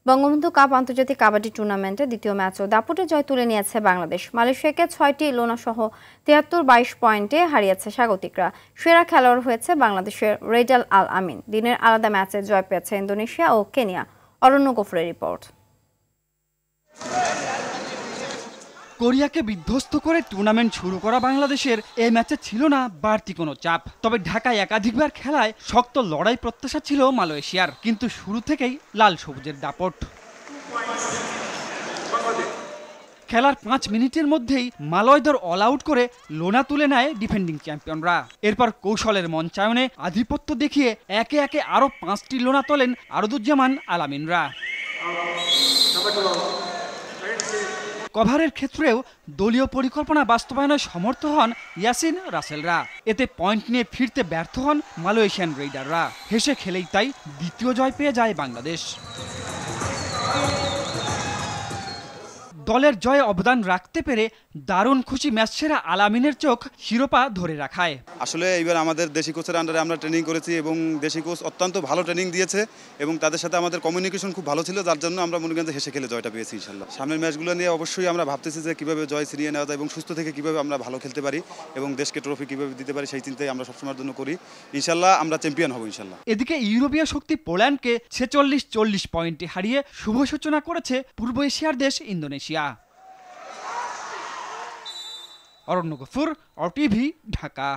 Bangabandhu cup আন্তর্জাতিক কাবাডি টুর্নামেন্টে দ্বিতীয় ম্যাচও দাপুটে জয় তুলে নিয়েছে বাংলাদেশ। মালয়েশিয়াকে ৬টি লোনাসহ ৭৩-২২ পয়েন্টে হারিয়েছে স্বাগতিকরা। সেরা খেলোয়াড় হয়েছে বাংলাদেশের রেজাল আল আমিন। দিনের আলাদা ম্যাচে জয় পেয়েছে ইন্দোনেশিয়া ও কেনিয়া। অরণ্য গফুরের রিপোর্ট। কোরিয়াকে বিধ্বস্ত করে টুর্নামেন্ট শুরু করা বাংলাদেশের এই ম্যাচে ছিল না বাড়তি কোনো চাপ। তবে ঢাকায় একাধিকবার খেলায় শক্ত লড়াই প্রত্যাশা ছিল মালয়েশিয়ার, কিন্তু শুরু থেকেই লাল সবুজের দাপট। খেলার ৫ মিনিটের মধ্যেই মালয়দের অল আউট করে লোনা তুলে নেয় ডিফেন্ডিং চ্যাম্পিয়নরা। এরপর কৌশলের মঞ্চায়নে আধিপত্য দেখিয়ে একে একে আরও ৫টি লোনা তোলেন আরদুজ্জামান আল আমিনরা। কভারের ক্ষেত্রেও দলীয় পরিকল্পনা বাস্তবায়নে সমর্থ হন ইয়াসিন রাসেলরা। এতে পয়েন্ট নিয়ে ফিরতে ব্যর্থ হন মালয়েশিয়ান রেইডাররা। হেসে খেলেই তাই দ্বিতীয় জয় পেয়ে যায় বাংলাদেশ। দলের জয়ে অবদান রাখতে পেরে দারুণ খুশি ম্যাচ সেরা আল আমিনের চোখ শিরোপা ধরে রাখায়। আসলে এইবার আমাদের দেশি কোচের আন্ডারে আমরা ট্রেনিং করেছি এবং দেশি কোচ অত্যন্ত ভালো ট্রেনিং দিয়েছে এবং তাদের সাথে আমাদের কমিউনিকেশন খুব ভালো ছিল, যার জন্য আমরা মনে করেন হেসে খেলে জয়টা পেয়েছি ইনশাল্লাহ। সামনের ম্যাচগুলো নিয়ে অবশ্যই আমরা ভাবতেছি যে কীভাবে জয় ছিনিয়ে নেওয়া যায় এবং সুস্থ থেকে কীভাবে আমরা ভালো খেলতে পারি এবং দেশকে ট্রফি কীভাবে দিতে পারি সেই চিন্তাই আমরা সবসময়ের জন্য করি। ইনশাল্লাহ আমরা চ্যাম্পিয়ন হব ইনশাল্লাহ। এদিকে ইউরোপীয় শক্তি পোল্যান্ডকে ৪৬-৪০ পয়েন্টে হারিয়ে শুভ সূচনা করেছে পূর্ব এশিয়ার দেশ ইন্দোনেশিয়া। অরণ্য গফুর, RTV, ঢাকা।